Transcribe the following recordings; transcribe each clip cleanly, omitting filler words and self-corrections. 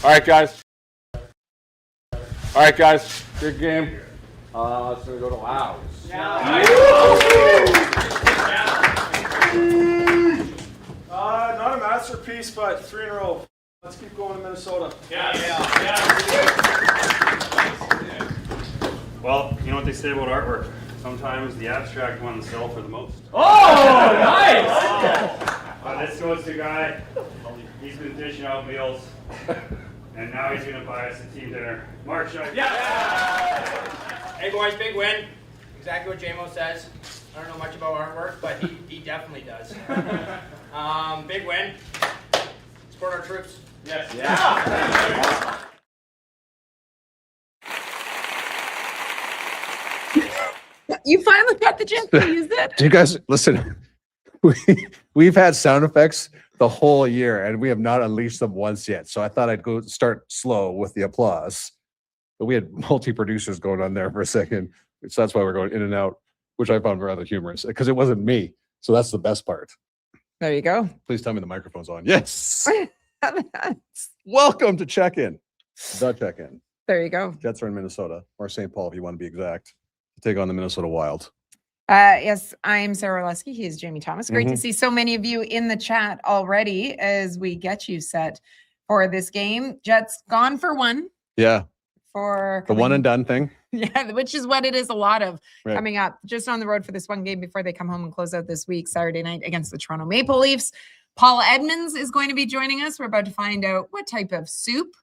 All right, guys. Good game. It's going to go to Laos. Not a masterpiece, but 3 in a row. Let's keep going to Minnesota. Well, you know what they say about artwork? Sometimes the abstract ones sell for the most. Oh, nice! This goes to a guy, he's been dishing out meals, and now he's going to buy us a team dinner. Mark Scheib. Hey boys, big win. Exactly what JMO says. I don't know much about artwork, but he definitely does. Big win. Support our troops. Yes. Yeah. You finally got the chance to use it. Do you guys listen? We've had sound effects the whole year, and we have not unleashed them once yet. So I thought I'd go start slow with the applause. But we had multi-producers going on there for a second, so that's why we're going in and out, which I found rather humorous because it wasn't me. So that's the best part. There you go. Please tell me the microphone's on. Yes. Welcome to Check-In. The Check-In. There you go. Jets are in Minnesota, or St. Paul, if you want to be exact, to take on the Minnesota Wild. Yes, I'm Sarah Lesky. He is Jamie Thomas. Great to see so many of you in the chat already as we get you set for this game. Jets gone for one. Yeah. For the one and done thing. Yeah, which is what it is a lot of Right. coming up. Just on the road for this one game before they come home and close out this week, Saturday night against the Toronto Maple Leafs. Paul Edmonds is going to be joining us. We're about to find out what type of soup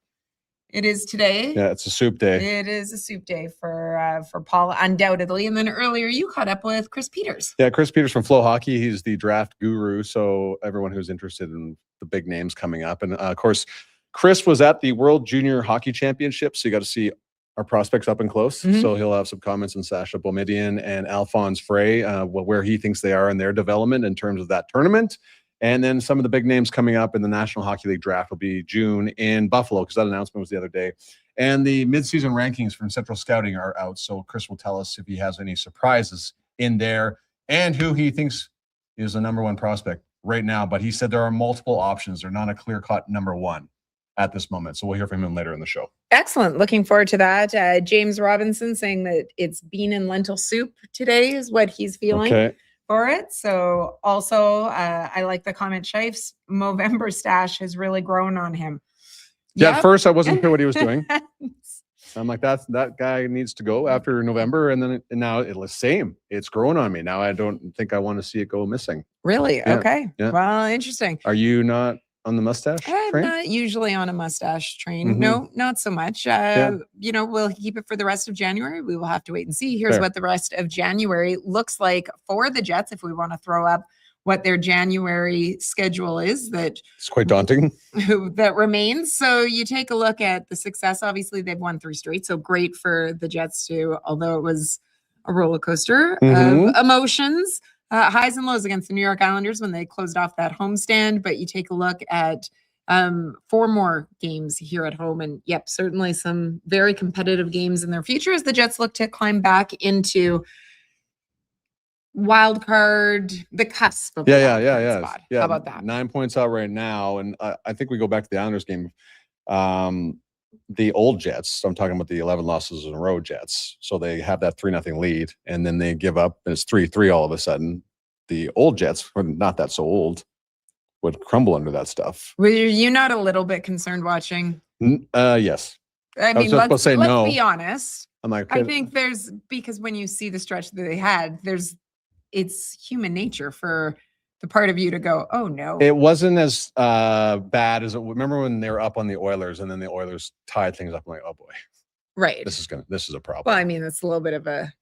it is today. Yeah, it's a soup day. It is a soup day for Paul, undoubtedly. And then earlier you caught up with Chris Peters. Yeah, Chris Peters from FloHockey. He's the draft guru. So everyone who's interested in the big names coming up. And of course, Chris was at the World Junior Hockey Championship. So you got to see our prospects up and close. So he'll have some comments on Sasha Boumediene and Alphonse Frey, where he thinks they are in their development in terms of that tournament. And then some of the big names coming up in the National Hockey League draft will be June in Buffalo, because that announcement was the other day. And the midseason rankings from Central Scouting are out. So Chris will tell us if he has any surprises in there and who he thinks is the #1 prospect right now. But he said there are multiple options. They're not a clear-cut #1 at this moment. So we'll hear from him later in the show. Excellent. Looking forward to that. James Robinson saying that it's bean and lentil soup today is what he's feeling. Okay. For it. So also, I like the comment, Scheib's Movember stash has really grown on him. Yeah, Yep. at first I wasn't sure what he was doing. I'm like, that guy needs to go after November. And then now it's same. It's growing on me. Now I don't think I want to see it go missing. Really? Yeah, Okay. yeah. Well, interesting. Are you not on the mustache I'm train? not usually on a mustache train. Mhm. No, not so much. You know, we'll keep it for the rest of January. We will have to wait and see. Here's Fair. what the rest of January looks like for the Jets. If we want to throw up what their January schedule is, that It's quite daunting. that remains. So you take a look at the success. Obviously, they've won 3 straight. So great for the Jets too, although it was a roller coaster of emotions. Highs and lows against the New York Islanders when they closed off that homestand. But you take a look at 4 more games here at home. And yep, certainly some very competitive games in their future as the Jets look to climb back into wild card, the cusp of the wild card spot. Yeah. How about that? 9 points out right now. And I think we go back to the Islanders game. The old Jets, so I'm talking about the 11 losses in a row Jets. So they have that 3-0 lead and then they give up and it's 3-3 all of a sudden. The old Jets, who are not that so old, would crumble under that stuff. Were you not a little bit concerned watching? Yes. I mean, just about to let's say no. be honest. I'm like, I think because when you see the stretch that they had, it's human nature for the part of you to go, oh no. it wasn't as bad as remember when they were up on the Oilers and then the Oilers tied things up. I'm like, oh boy, Right. this is a problem. Well, I mean, it's a little bit of a.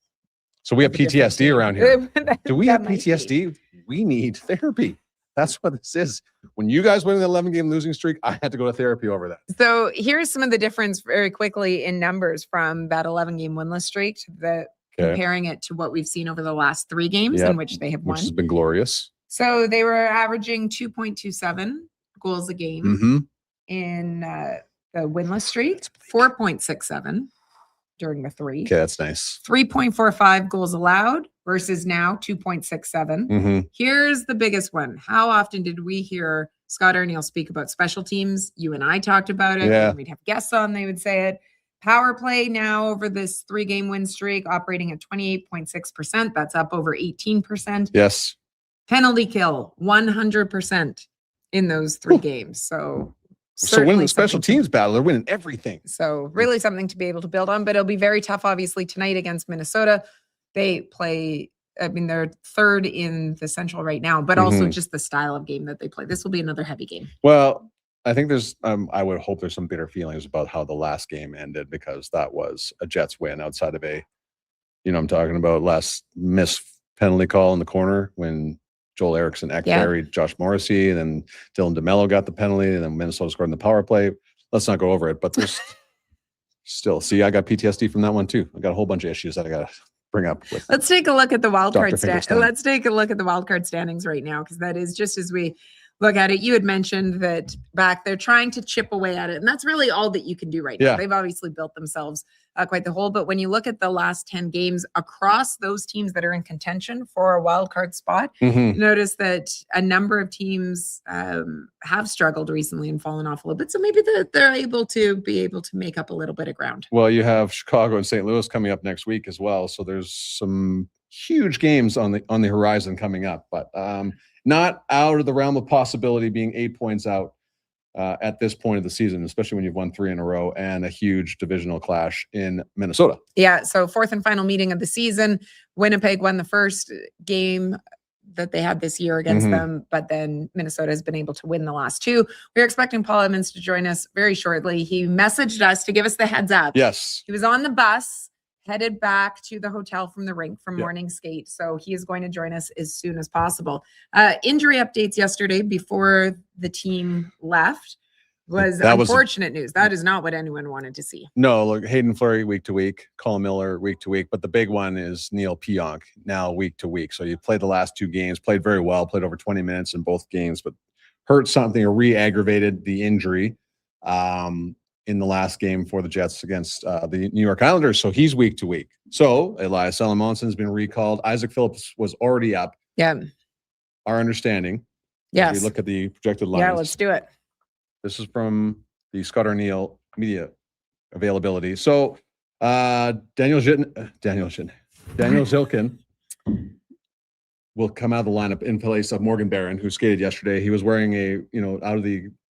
So we have of a different PTSD thing. around here. Do we have That might be. PTSD? We need therapy. That's what this is. When you guys went in the 11-game losing streak, I had to go to therapy over that. So here's some of the difference very quickly in numbers from that 11-game winless streak to comparing it to what we've seen over the last 3 games Yep. in which they have won. Which has been glorious. So they were averaging 2.27 goals a game Mm-hmm. in the winless streak, 4.67 during the 3. Okay, that's nice. 3.45 goals allowed versus now 2.67. Mm-hmm. Here's the biggest one. How often did we hear Scott Arney will speak about special teams. You and I talked about it. Yeah. When we'd have guests on, they would say it. Power play now over this 3-game win streak, operating at 28.6%. That's up over 18%. Yes. Penalty kill, 100% in those 3 games. So So winning the certainly special something teams battle, they're winning everything. So really something to be able to build on, but it'll be very tough, obviously, tonight against Minnesota. They play, I mean, they're 3rd in the Central right now, but also just the style of game that they play. This will be another heavy game. Well, I think there's, I would hope there's some bitter feelings about how the last game ended, because that was a Jets win outside of a, I'm talking about last missed penalty call in the corner when Joel Eriksson buried Josh Morrissey, and then Dylan DeMello got the penalty, and then Minnesota scored in the power play. Let's not go over it, but there's still, see, I got PTSD from that one too. I got a whole bunch of issues that I got to bring up with. Let's take a look at the wild card Finkelstein. Let's take a look at the wild card standings right now, because that is just as we look at it. You had mentioned that back they're trying to chip away at it, and that's really all that you can do right now. Yeah. They've obviously built themselves quite the hole, but when you look at the last 10 games across those teams that are in contention for a wild card spot, you notice that a number of teams have struggled recently and fallen off a little bit. So maybe they're able to make up a little bit of ground. Well, you have Chicago and St. Louis coming up next week as well. So there's some huge games on the horizon coming up, but not out of the realm of possibility being 8 points out at this point of the season, especially when you've won 3 in a row and a huge divisional clash in Minnesota. Yeah. So 4th and final meeting of the season, Winnipeg won the first game that they had this year against them, but then Minnesota has been able to win the last 2. We're expecting Paul Edmonds to join us very shortly. He messaged us to give us the heads up. Yes. He was on the bus headed back to the hotel from the rink from morning skate. So he is going to join us as soon as possible. Injury updates yesterday before the team left was unfortunate news. That is not what anyone wanted to see. No, look, Hayden Fleury week to week, Colin Miller week to week, but the big one is Neil Pionk now week to week. So you played the last 2 games, played very well, played over 20 minutes in both games, but hurt something or re-aggravated the injury in the last game for the Jets against the New York Islanders. So he's week to week. So Elias Salomonsson has been recalled. Isaac Phillips was already up. Yeah. Our understanding. Yes. If we look at the projected lines. Yeah, let's do it. This is from the Scott Arneill media availability. So Daniel Zilkin will come out of the lineup in place of Morgan Barron, who skated yesterday. He was wearing a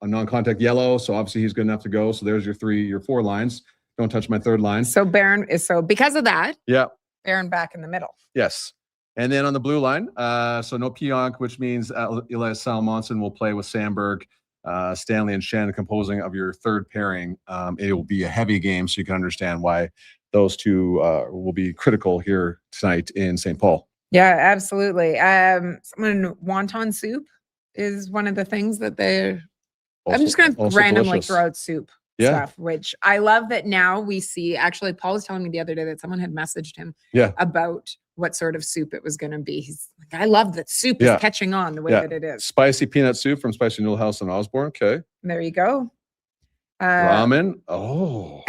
non-contact yellow, so obviously he's good enough to go. So there's your 4 lines. Don't touch my 3rd line. So Barron is because of that. Yeah. Barron back in the middle. Yes. And then on the blue line, so no Pionk, which means Elias Salomonsson will play with Sandberg, Stanley, and Shen composing of your 3rd pairing. It will be a heavy game, so you can understand why those 2 will be critical here tonight in St. Paul. Yeah, absolutely. Wonton soup is one of the things that I'm just going to randomly throw out soup stuff, which I love that now we see. Actually, Paul was telling me the other day that someone had messaged him about what sort of soup it was going to be. He's like, I love that soup is catching on the way that it is. Spicy peanut soup from Spicy Noodle House in Osborne. Okay. There you go. Ramen. Oh,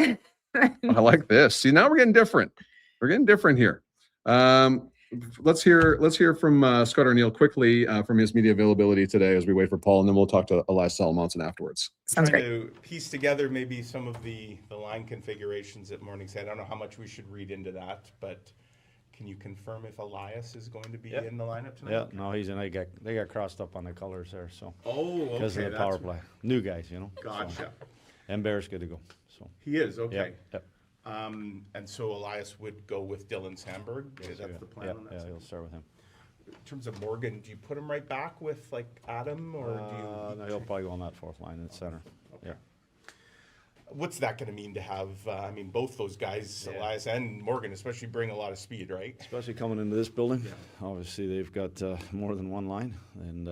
I like this. See, now we're getting different. We're getting different here. Let's hear from Scott Arneill quickly from his media availability today as we wait for Paul, and then we'll talk to Elias Salomonsson afterwards. Sounds great. To piece together maybe some of the line configurations at Morningside. I don't know how much we should read into that, but can you confirm if Elias is going to be in the lineup tonight? Yeah, no, he's in. They got crossed up on the colors there, so because of the power play. New guys, Gotcha. So. And Bear's good to go. So he is okay. Yep. And so Elias would go with Dylan Sandberg. That's the plan on that. Yeah, he'll start with him. In terms of Morgan, do you put him right back with like Adam, or do you? No, he'll probably go on that 4th line in the center. Okay. Yeah. What's that going to mean to have? Both those guys, Elias and Morgan, especially bring a lot of speed, right? Especially coming into this building. Yeah. Obviously, they've got more than one line, and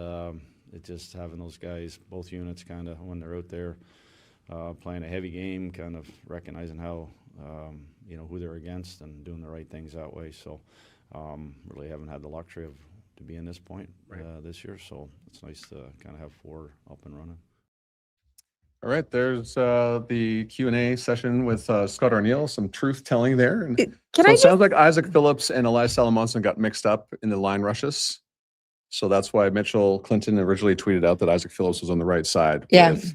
it just having those guys, both units, kind of when they're out there playing a heavy game, kind of recognizing how. Who they're against and doing the right things that way. So really haven't had the luxury to be in this point this year. So it's nice to kind of have 4 up and running. All right, there's the Q&A session with Scott Arneill. Some truth telling there. And it sounds like Isaac Phillips and Elias Salomonsson got mixed up in the line rushes. So that's why Mitchell Clinton originally tweeted out that Isaac Phillips was on the right side Yeah. with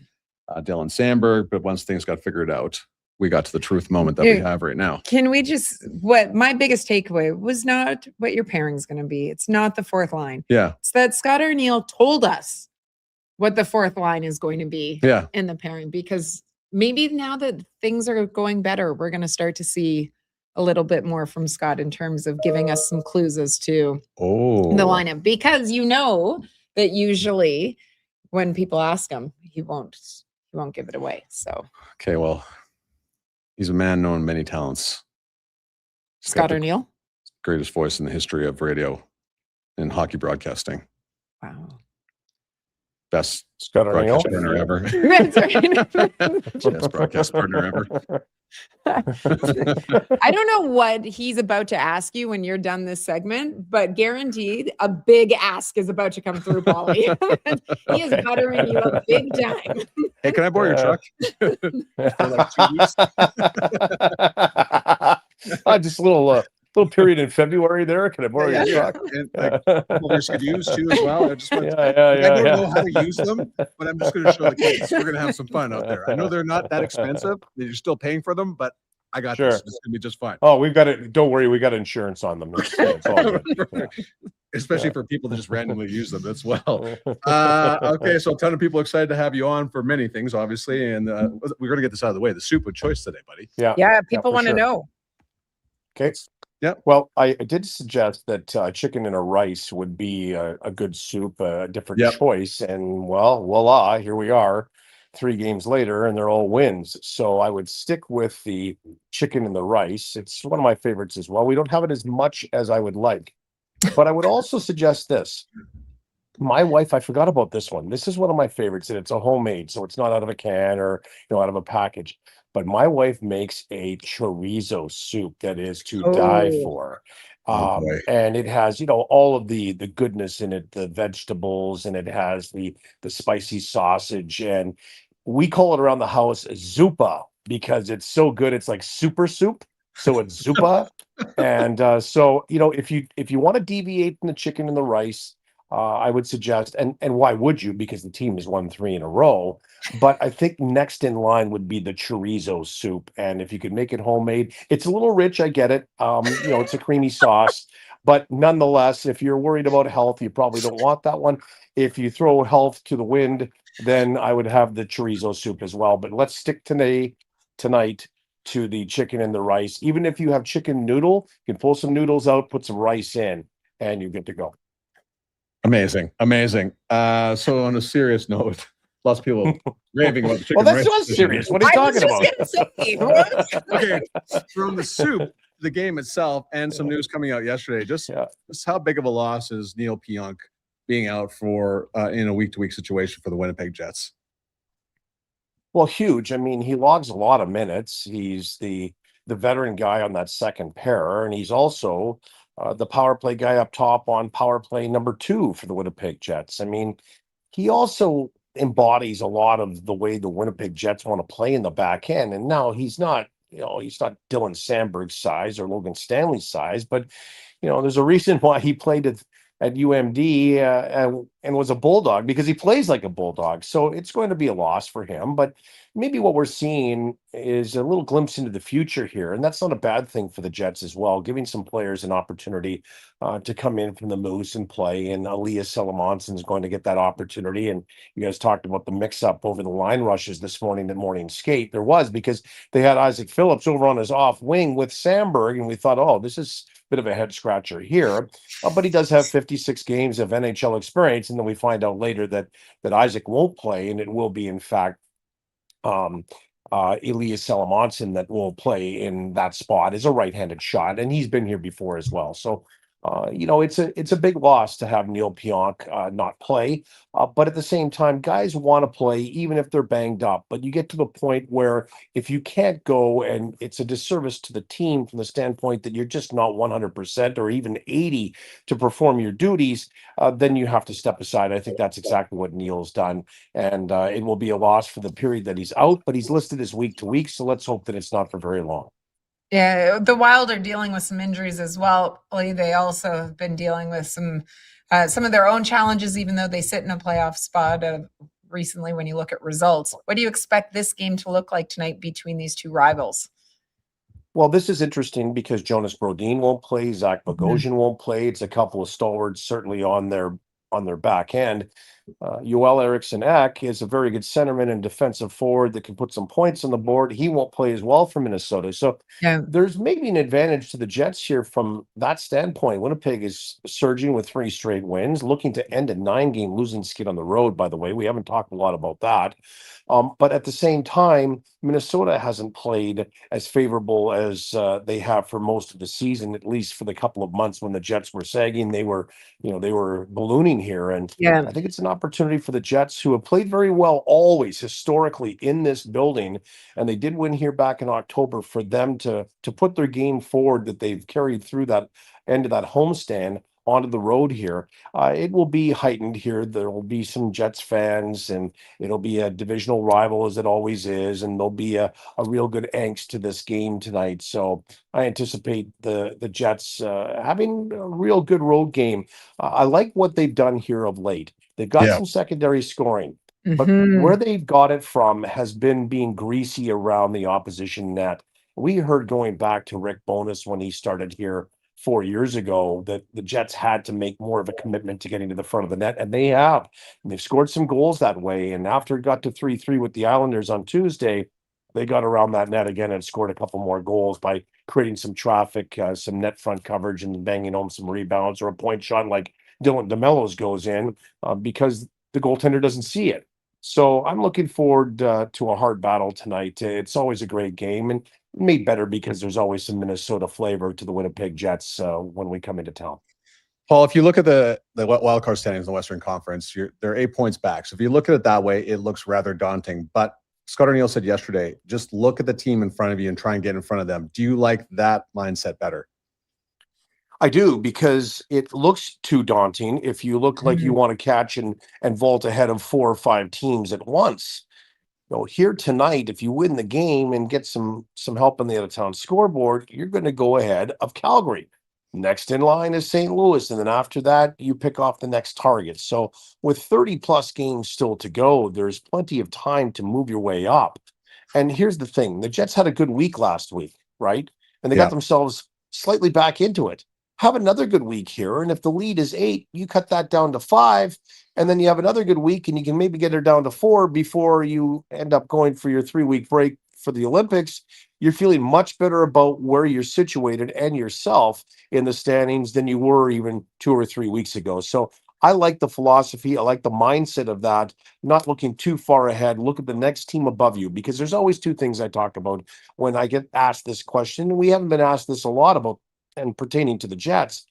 Dylan Sandberg. But once things got figured out, we got to the truth moment that we have right now. Can we just, what my biggest takeaway was not what your pairing's going to be. It's not the fourth line. Yeah. It's that Scott Arniel told us what the fourth line is going to be Yeah. in the pairing, because maybe now that things are going better, we're going to start to see a little bit more from Scott in terms of giving us some clues as to the lineup, because you know that usually when people ask him, he won't give it away. So Okay, well, he's a man known many talents. He's Scott got the Arniel. greatest voice in the history of radio and hockey broadcasting. Wow. Best Scott broadcast Arniel. partner ever. That's right. Best broadcast partner ever. I don't know what he's about to ask you when you're done this segment, but guaranteed a big ask is about to come through, Paulie. He is buttering you up big time. Hey, can I borrow your truck? For like 2 weeks? Just a little period in February there. Can I borrow your truck? And like a couple of your schedules too as well. I just want to, I don't know how to use them, but I'm just going to show the kids. We're going to have some fun out there. I know they're not that expensive. You're still paying for them, but I got this. It's going to be just fine. Oh, we've got it. Don't worry, we got insurance on them. It's all good. Especially for people that just randomly use them as well. Okay, so a ton of people excited to have you on for many things, obviously, and we're going to get this out of the way. The soup with choice today, buddy. Yeah, people want to know. Okay. Yeah. Well, I did suggest that chicken and a rice would be a good soup, a different choice, and well, voila, here we are, 3 games later, and they're all wins. So I would stick with the chicken and the rice. It's one of my favorites as well. We don't have it as much as I would like, but I would also suggest this. My wife, I forgot about this one. This is one of my favorites, and it's a homemade, so it's not out of a can or out of a package. But my wife makes a chorizo soup that is to die for. And it has, all of the goodness in it, the vegetables, and it has the spicy sausage. And we call it around the house zupa because it's so good. It's like super soup. So it's zupa. And so, if you want to deviate from the chicken and the rice, I would suggest, and why would you? Because the team has won 3 in a row. But I think next in line would be the chorizo soup. And if you could make it homemade, it's a little rich. I get it. It's a creamy sauce. But nonetheless, if you're worried about health, you probably don't want that one. If you throw health to the wind, then I would have the chorizo soup as well. But let's stick tonight to the chicken and the rice. Even if you have chicken noodle, you can pull some noodles out, put some rice in, and you're good to go. Amazing. So on a serious note, lots of people raving about the chicken. Well, that's not serious. What are you talking about? Okay, from the soup, the game itself, and some news coming out yesterday. Just how big of a loss is Neil Pionk being out for in a week-to-week situation for the Winnipeg Jets? Well, huge. I mean, he logs a lot of minutes. He's the veteran guy on that second pair, and he's also the power play guy up top on power play number 2 for the Winnipeg Jets. I mean, he also embodies a lot of the way the Winnipeg Jets want to play in the back end. And now he's not Dylan Sandberg's size or Logan Stanley's size, but there's a reason why he played at UMD and was a Bulldog, because he plays like a Bulldog. So it's going to be a loss for him. But maybe what we're seeing is a little glimpse into the future here. And that's not a bad thing for the Jets as well, giving some players an opportunity to come in from the Moose and play. And Elias Salamonson is going to get that opportunity. And you guys talked about the mix-up over the line rushes this morning at morning skate. There was, because they had Isaac Phillips over on his off wing with Sandberg. And we thought, oh, this is bit of a head scratcher here, but he does have 56 games of NHL experience, and then we find out later that Isaac won't play, and it will be in fact Elias Salamonson that will play in that spot as a right-handed shot, and he's been here before as well. So it's a big loss to have Neil Pionk not play, but at the same time, guys want to play even if they're banged up. But you get to the point where if you can't go, and it's a disservice to the team from the standpoint that you're just not 100% or even 80 to perform your duties, then you have to step aside. I think that's exactly what Neil's done, and it will be a loss for the period that he's out. But he's listed as week to week, so let's hope that it's not for very long. Yeah, the Wild are dealing with some injuries as well. They also have been dealing with some some of their own challenges, even though they sit in a playoff spot recently when you look at results. What do you expect this game to look like tonight between these two rivals? Well, this is interesting because Jonas Brodin won't play, Zach Bogosian won't play. It's a couple of stalwarts certainly on their back end. Joel Eriksson Ek is a very good centerman and defensive forward that can put some points on the board. He won't play as well for Minnesota. So there's maybe an advantage to the Jets here from that standpoint. Winnipeg is surging with 3 straight wins, looking to end a 9-game losing skid on the road, by the way. We haven't talked a lot about that. But at the same time, Minnesota hasn't played as favorable as they have for most of the season, at least for the couple of months when the Jets were sagging. They were ballooning here. And I think it's an opportunity for the Jets, who have played very well always historically in this building. And they did win here back in October, for them to put their game forward that they've carried through that end of that homestand onto the road here. It will be heightened here. There will be some Jets fans, and it'll be a divisional rival, as it always is, and there'll be a real good angst to this game tonight. So I anticipate the Jets having a real good road game. I like what they've done here of late. They've got some secondary scoring, but where they've got it from has been being greasy around the opposition net. We heard going back to Rick Bowness when he started here 4 years ago that the Jets had to make more of a commitment to getting to the front of the net, and they have. And they've scored some goals that way. And after it got to 3-3 with the Islanders on Tuesday, they got around that net again and scored a couple more goals by creating some traffic, some net front coverage, and banging home some rebounds, or a point shot like Dylan DeMello's goes in because the goaltender doesn't see it. So I'm looking forward to a hard battle tonight. It's always a great game, and made better because there's always some Minnesota flavor to the Winnipeg Jets when we come into town. Paul, if you look at the wild card standings in the Western Conference, they're 8 points back. So if you look at it that way, it looks rather daunting. But Scott O'Neill said yesterday, just look at the team in front of you and try and get in front of them. Do you like that mindset better? I do, because it looks too daunting if you look like you want to catch and vault ahead of 4 or 5 teams at once. Here tonight, if you win the game and get some help on the out-of-town scoreboard, you're going to go ahead of Calgary. Next in line is St. Louis, and then after that, you pick off the next target. So with 30-plus games still to go, there's plenty of time to move your way up. And here's the thing. The Jets had a good week last week, right? And they got themselves slightly back into it. Have another good week here, and if the lead is 8, you cut that down to 5, and then you have another good week, and you can maybe get it down to 4 before you end up going for your 3-week break for the Olympics. You're feeling much better about where you're situated and yourself in the standings than you were even 2 or 3 weeks ago. So I like the philosophy. I like the mindset of that, not looking too far ahead. Look at the next team above you, because there's always 2 things I talk about when I get asked this question. We haven't been asked this a lot about and pertaining to the Jets,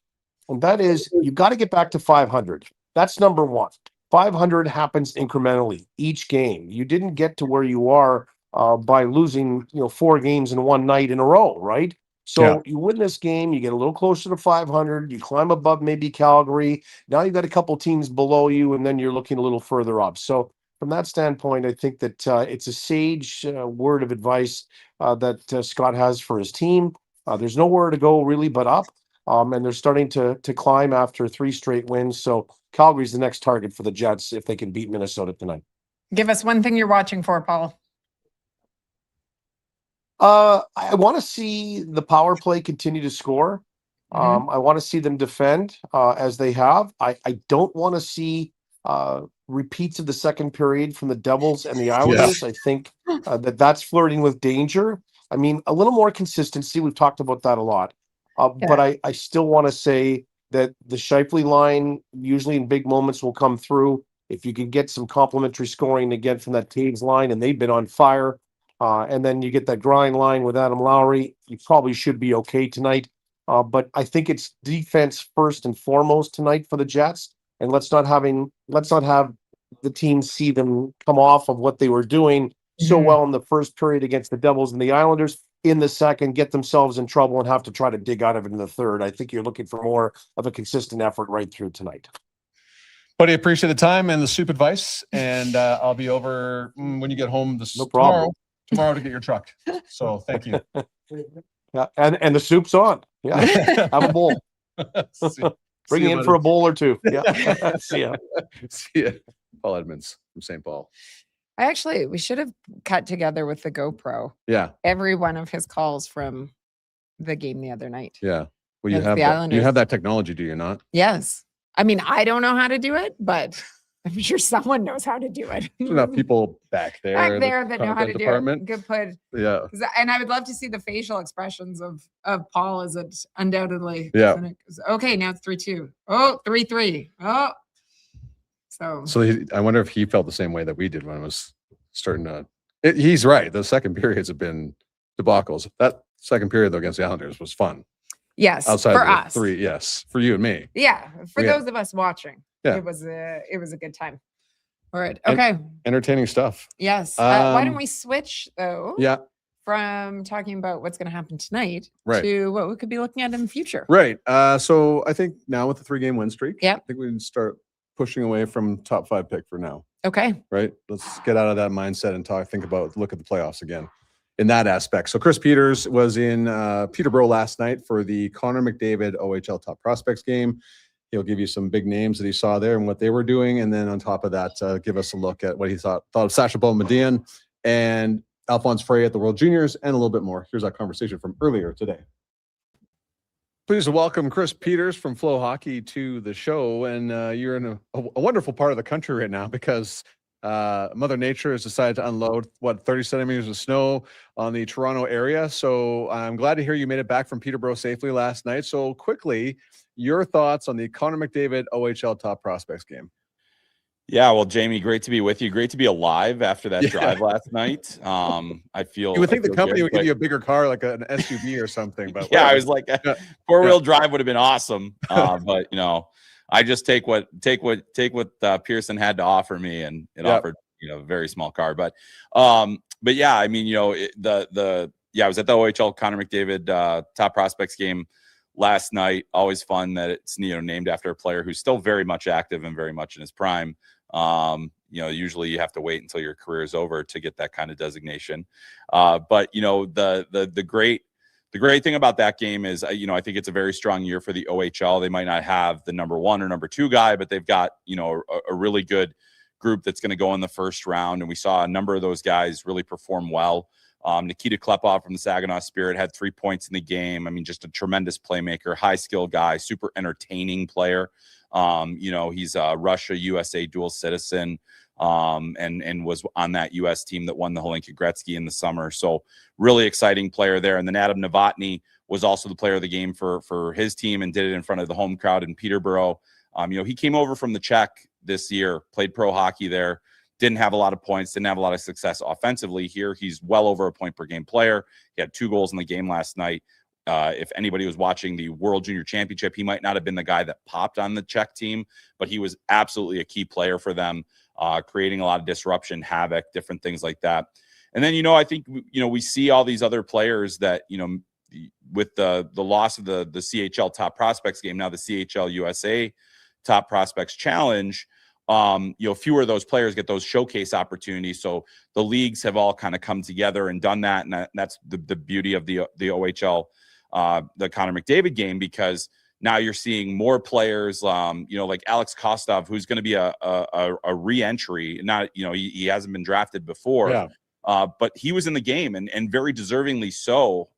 and that is, you've got to get back to 500. That's number 1. 500 happens incrementally each game. You didn't get to where you are by losing 4 games in one night in a row, right? So you win this game, you get a little closer to 500, you climb above maybe Calgary. Now you've got a couple teams below you, and then you're looking a little further up. So from that standpoint, I think that it's a sage word of advice that Scott has for his team. There's nowhere to go really but up, and they're starting to climb after 3 straight wins. So Calgary's the next target for the Jets if they can beat Minnesota tonight. Give us one thing you're watching for, Paul. I want to see the power play continue to score. I want to see them defend as they have. I don't want to see repeats of the second period from the Devils and the Islanders. I think that's flirting with danger. I mean, a little more consistency. We've talked about that a lot. But I still want to say that the Scheifele line, usually in big moments, will come through. If you can get some complementary scoring again from that Taves line, and they've been on fire, and then you get that grind line with Adam Lowry, you probably should be okay tonight. But I think it's defense first and foremost tonight for the Jets. And let's not have the team see them come off of what they were doing so well in the first period against the Devils and the Islanders, in the second get themselves in trouble and have to try to dig out of it in the third. I think you're looking for more of a consistent effort right through tonight. Buddy, appreciate the time and the soup advice. And I'll be over when you get home tomorrow to get your truck. So thank you. Yeah, and the soup's on. Yeah, have a bowl. See Bring See you you, in for a buddy. bowl or two. Yeah. See ya. See ya. Paul Edmonds from St. Paul. We should have cut together with the GoPro Yeah. every one of his calls from the game the other night. Yeah. Well, you Against have the that, you Islanders. have that technology, do you not? Yes. I mean, I don't know how to do it, but I'm sure someone knows how to do it. There's enough people back there. Back in there the that know how to content do department. it. Good put. Yeah. And I would love to see the facial expressions of Paul as it undoubtedly. Yeah. Okay, now it's 3-2. Oh, 3-3. Oh. So I wonder if he felt the same way that we did when it was starting to. He's right. The second periods have been debacles. That second period though against the Islanders was fun. Yes, Outside for of the us. three, yes, for you and me. Yeah, for Yeah. those of us watching, Yeah. it was a good time. All right. Okay. Entertaining stuff. Yes. Why don't Um, we switch though? Yeah. From talking about what's going to happen tonight Right. to what we could be looking at in the future. Right. So I think now with the 3-game win streak, Yep. I think we can start pushing away from top 5 pick for now. Okay. Right. Let's get out of that mindset and look at the playoffs again in that aspect. So Chris Peters was in Peterborough last night for the Connor McDavid OHL Top Prospects game. He'll give you some big names that he saw there and what they were doing. And then on top of that, give us a look at what he thought of Sasha Boumediene and Alphonse Frey at the World Juniors and a little bit more. Here's our conversation from earlier today. Please welcome Chris Peters from FloHockey to the show. And you're in a wonderful part of the country right now because Mother Nature has decided to unload, 30 centimeters of snow on the Toronto area. So I'm glad to hear you made it back from Peterborough safely last night. So quickly, your thoughts on the Connor McDavid OHL Top Prospects game? Yeah, well, Jamie, great to be with you. Great to be alive after that drive last night. I feel you would think the company good, would give you a bigger car, like an SUV or something. But yeah, I was like, four-wheel drive would have been awesome. But I just take what Pearson had to offer me, and it offered a very small car. But yeah, I mean, I was at the OHL Connor McDavid Top Prospects game last night. Always fun that it's named after a player who's still very much active and very much in his prime. Usually you have to wait until your career is over to get that kind of designation. But the great thing about that game is, I think it's a very strong year for the OHL. They might not have the number 1 or number 2 guy, but they've got, a really good group that's going to go in the first round. And we saw a number of those guys really perform well. Nikita Klepov from the Saginaw Spirit had 3 points in the game. I mean, just a tremendous playmaker, high skill guy, super entertaining player. He's a Russia USA dual citizen, and was on that US team that won the Hlinka Gretzky in the summer. So really exciting player there. And then Adam Novotny was also the player of the game for his team and did it in front of the home crowd in Peterborough. He came over from the Czech this year, played pro hockey there. Didn't have a lot of points, didn't have a lot of success offensively. Here, he's well over a point per game player. He had 2 goals in the game last night. If anybody was watching the World Junior Championship, he might not have been the guy that popped on the Czech team, but he was absolutely a key player for them, creating a lot of disruption, havoc, different things like that. And then, I think, we see all these other players that, with the loss of the CHL Top Prospects game, now the CHL USA Top Prospects Challenge, fewer of those players get those showcase opportunities. So the leagues have all kind of come together and done that. And that's the beauty of the OHL, the Connor McDavid game, because now you're seeing more players, like Alex Kostov, who's going to be a re-entry. Not, he hasn't been drafted before, but he was in the game and very deservingly so.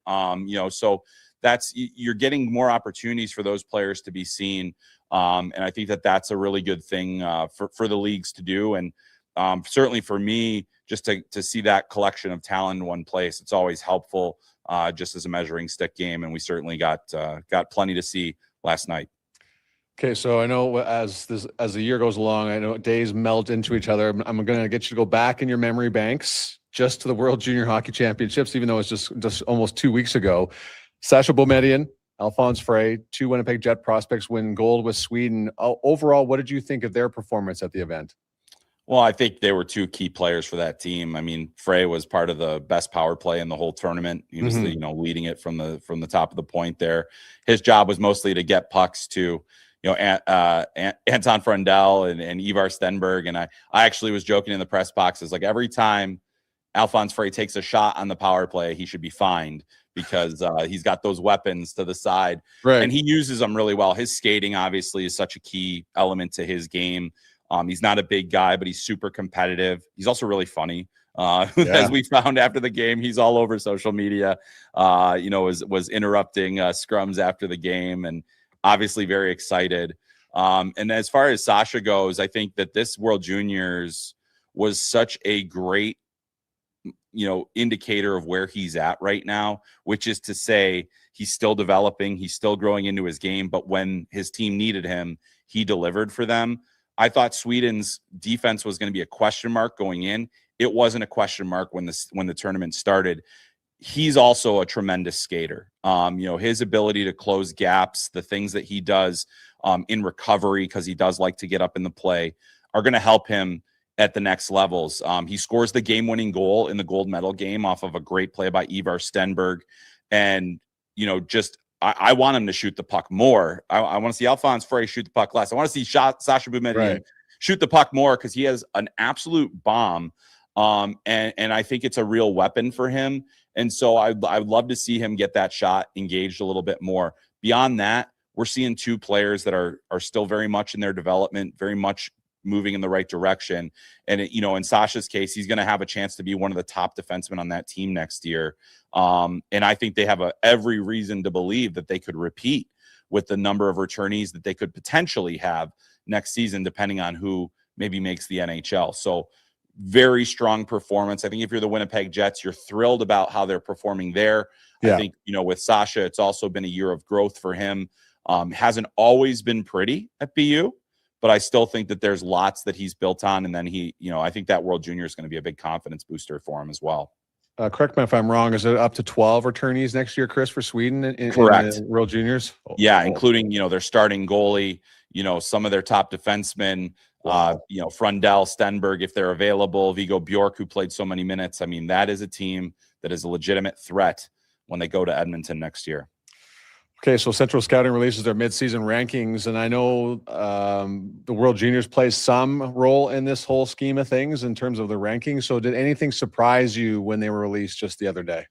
So you're getting more opportunities for those players to be seen. And I think that's a really good thing for the leagues to do. And certainly for me, just to see that collection of talent in one place, it's always helpful, just as a measuring stick game. And we certainly got plenty to see last night. Okay, so I know as the year goes along, I know days melt into each other. I'm going to get you to go back in your memory banks just to the World Junior Hockey Championships, even though it's just almost 2 weeks ago. Sasha Boumediene, Alphonse Frey, 2 Winnipeg Jet prospects win gold with Sweden. Overall, what did you think of their performance at the event? Well, I think they were 2 key players for that team. I mean, Frey was part of the best power play in the whole tournament. He was leading it from the top of the point there. His job was mostly to get pucks to Anton Frundell and Ivar Stenberg. And I actually was joking in the press boxes, like every time Alphonse Frey takes a shot on the power play, he should be fined because he's got those weapons to the side. Right. And he uses them really well. His skating obviously is such a key element to his game. He's not a big guy, but he's super competitive. He's also really funny. As we found after the game, he's all over social media, was interrupting scrums after the game, and obviously very excited. And as far as Sasha goes, I think that this World Juniors was such a great, indicator of where he's at right now, which is to say he's still developing, he's still growing into his game, but when his team needed him, he delivered for them. I thought Sweden's defense was going to be a question mark going in. It wasn't a question mark when the tournament started. He's also a tremendous skater. His ability to close gaps, the things that he does in recovery, because he does like to get up in the play, are going to help him at the next levels. He scores the game-winning goal in the gold medal game off of a great play by Ivar Stenberg. And, I want him to shoot the puck more. I want to see Alphonse Frey shoot the puck less. I want to see Sasha Boumediene shoot the puck more, because he has an absolute bomb. And I think it's a real weapon for him. And so I'd love to see him get that shot engaged a little bit more. Beyond that, we're seeing two players that are still very much in their development, very much moving in the right direction. And, in Sasha's case, he's going to have a chance to be one of the top defensemen on that team next year. And I think they have every reason to believe that they could repeat with the number of returnees that they could potentially have next season, depending on who maybe makes the NHL. So very strong performance. I think if you're the Winnipeg Jets, you're thrilled about how they're performing there. I think, with Sasha, it's also been a year of growth for him. Hasn't always been pretty at BU, but I still think that there's lots that he's built on. And then I think that World Junior is going to be a big confidence booster for him as well. Correct me if I'm wrong. Is it up to 12 returnees next year, Chris, for Sweden in the World Juniors? Including, their starting goalie, some of their top defensemen, Frundell, Stenberg, if they're available, Viggo Bjork, who played so many minutes. I mean, that is a team that is a legitimate threat when they go to Edmonton next year. Okay, so Central Scouting releases their midseason rankings, and I know the World Juniors plays some role in this whole scheme of things in terms of the rankings. So did anything surprise you when they were released just the other day?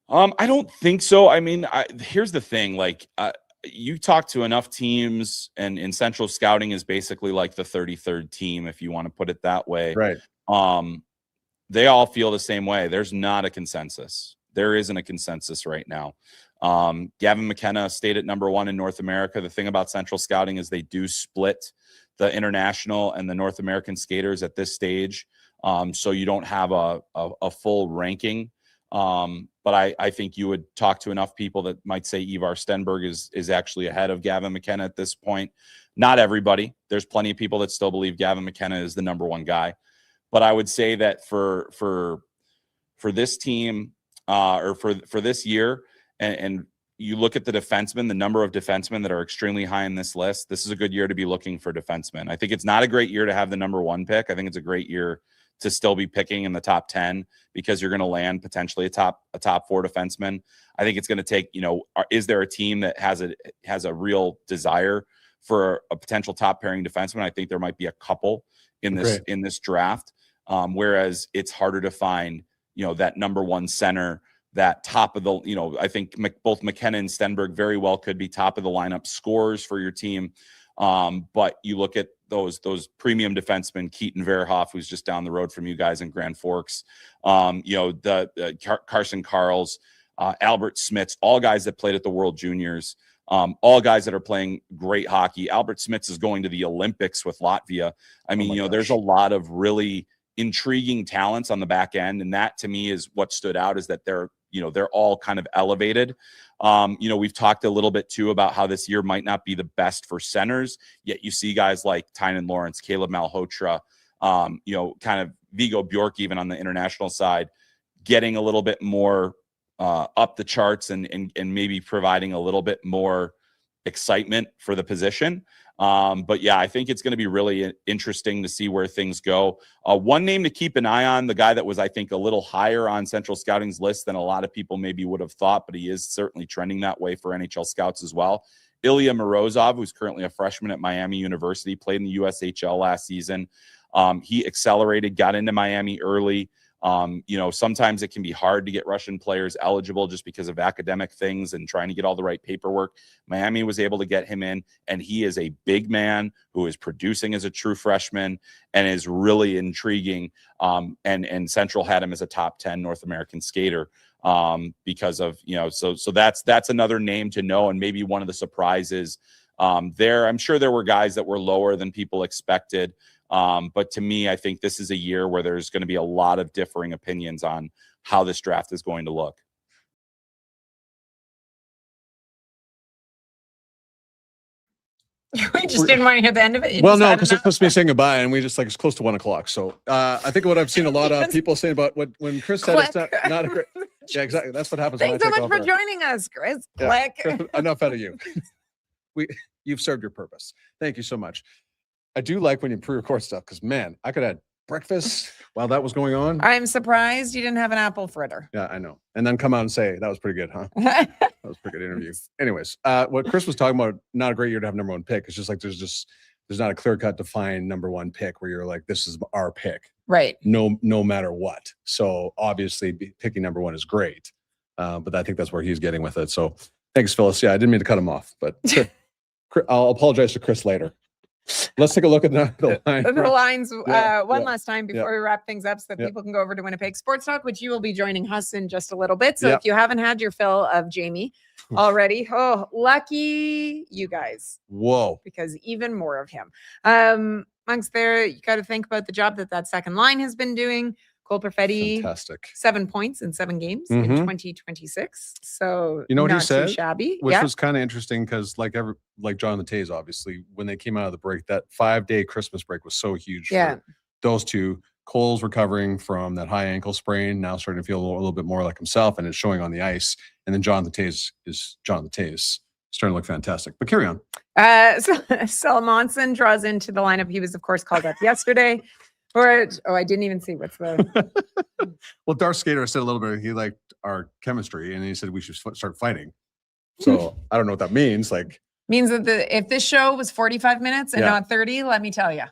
I don't think so. I mean, here's the thing. You talk to enough teams, and in Central Scouting is basically like the 33rd team, if you want to put it that way. Right. They all feel the same way. There's not a consensus. There isn't a consensus right now. Gavin McKenna stayed at #1 in North America. The thing about Central Scouting is they do split the international and the North American skaters at this stage. So you don't have a full ranking. But I think you would talk to enough people that might say Ivar Stenberg is actually ahead of Gavin McKenna at this point. Not everybody. There's plenty of people that still believe Gavin McKenna is the #1 guy. But I would say that for this team, or for this year, and you look at the defensemen, the number of defensemen that are extremely high in this list, this is a good year to be looking for defensemen. I think it's not a great year to have the #1 pick. I think it's a great year to still be picking in the top 10, because you're going to land potentially a top 4 defenseman. I think it's going to take, is there a team that has a real desire for a potential top pairing defenseman? I think there might be a couple in this draft. Whereas it's harder to find, that #1 center, that top of the, I think both McKenna and Stenberg very well could be top of the lineup scorers for your team. But you look at those premium defensemen, Keaton Verhoff, who's just down the road from you guys in Grand Forks, Carson Karls, Albert Smits, all guys that played at the World Juniors, all guys that are playing great hockey. Albert Smits is going to the Olympics with Latvia. I mean, there's a lot of really intriguing talents on the back end. And that to me is what stood out, is that they're all kind of elevated. We've talked a little bit too about how this year might not be the best for centers, yet you see guys like Tynan Lawrence, Caleb Malhotra, kind of Viggo Bjork, even on the international side, getting a little bit more up the charts and maybe providing a little bit more excitement for the position. But yeah, I think it's going to be really interesting to see where things go. One name to keep an eye on, the guy that was, I think, a little higher on Central Scouting's list than a lot of people maybe would have thought, but he is certainly trending that way for NHL scouts as well. Ilya Morozov, who's currently a freshman at Miami University, played in the USHL last season. He accelerated, got into Miami early. Sometimes it can be hard to get Russian players eligible just because of academic things and trying to get all the right paperwork. Miami was able to get him in, and he is a big man who is producing as a true freshman and is really intriguing. And Central had him as a top 10 North American skater because of, so that's another name to know. And maybe one of the surprises there. I'm sure there were guys that were lower than people expected. But to me, I think this is a year where there's going to be a lot of differing opinions on how this draft is going to look. We just didn't want to hear the end of it. Well, no, because it's supposed to be saying goodbye, and we just it's close to 1 o'clock. So I think what I've seen a lot of people saying about when Chris said it's not a great. Yeah, exactly. That's what happens. Thanks when I so take much for over. joining us, Chris. Yeah. Click. Enough out of you. You've served your purpose. Thank you so much. I do like when you pre-record stuff because, man, I could have breakfast while that was going on. I'm surprised you didn't have an apple fritter. Yeah, I know. And then come out and say, that was pretty good, huh? That was a pretty good interview. Anyways, what Chris was talking about, not a great year to have number one pick. It's just like there's not a clear-cut defined number one pick where you're like, this is our pick. Right. No matter what. So obviously picking number one is great. But I think that's where he's getting with it. So thanks, Phyllis. Yeah, I didn't mean to cut him off, but I'll apologize to Chris later. Let's take a look at the line. The lines one yeah, last time before we wrap things up so that people can go over to Winnipeg Sports Talk, which you will be joining us in just a little bit. So if you haven't had your fill of Jamie already, lucky you guys. Whoa. Because even more of him. Amongst there, you got to think about the job that second line has been doing. Cole Perfetti, fantastic. 7 points in 7 games in 2026. So you know what not he said? Too shabby. Which was kind of interesting because like John Tays, obviously, when they came out of the break, that 5-day Christmas break was so huge for those two. Cole's recovering from that high ankle sprain, now starting to feel a little bit more like himself, and it's showing on the ice. And then Jonathan Tays is Jonathan Tays. Starting to look fantastic. But carry on. So Salamonson draws into the lineup. He was, of course, called up yesterday. I didn't even see what's the. Well, Darth Skater said a little bit. He liked our chemistry, and he said we should start fighting. So I don't know what that means. Like means that if this show was 45 minutes and not 30, let me tell you,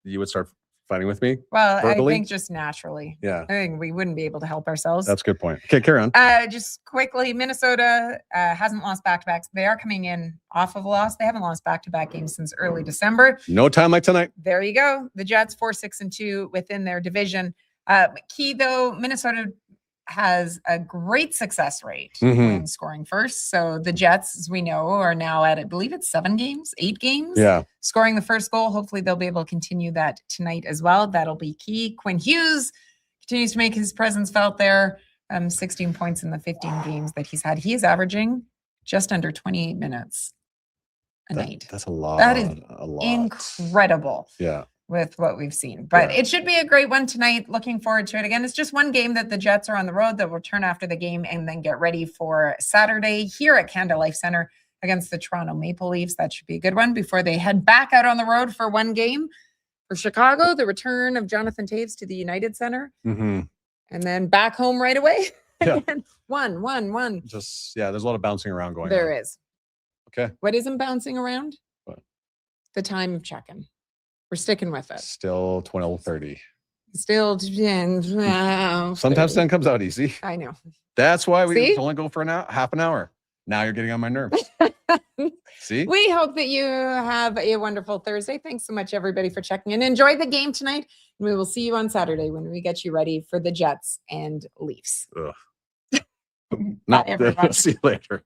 you would start fighting with me. Well, verbally? I think just naturally. Yeah, I think we wouldn't be able to help ourselves. That's a good point. Okay, carry on. Just quickly, Minnesota hasn't lost back-to-backs. They are coming in off of a loss. They haven't lost back-to-back games since early December. No time like tonight. There you go. The Jets 4-6-2 within their division. Key though, Minnesota has a great success rate when scoring first. So the Jets, as we know, are now at, I believe it's 8 games. Yeah. Scoring the first goal. Hopefully they'll be able to continue that tonight as well. That'll be key. Quinn Hughes continues to make his presence felt there. 16 points in the 15 games that he's had. He is averaging just under 28 minutes a night. That's a lot. That is a lot. incredible. Yeah. With what we've seen. But it should be a great one tonight. Looking forward to it. Again, it's just one game that the Jets are on the road. They'll return after the game and then get ready for Saturday here at Canada Life Center against the Toronto Maple Leafs. That should be a good one before they head back out on the road for one game. For Chicago, the return of Jonathan Taves to the United Center. And then back home right away. Yeah. one. Just, there's a lot of bouncing around going on. There is. Okay. What isn't bouncing around? What? The time of check-in. We're sticking with it. Still 12:30. Still, Sometimes 10 comes out easy. I know. That's why we only go for half an hour. Now you're getting on my nerves. See? We hope that you have a wonderful Thursday. Thanks so much, everybody, for checking in. Enjoy the game tonight. And we will see you on Saturday when we get you ready for the Jets and Leafs. Not everyone. See you later.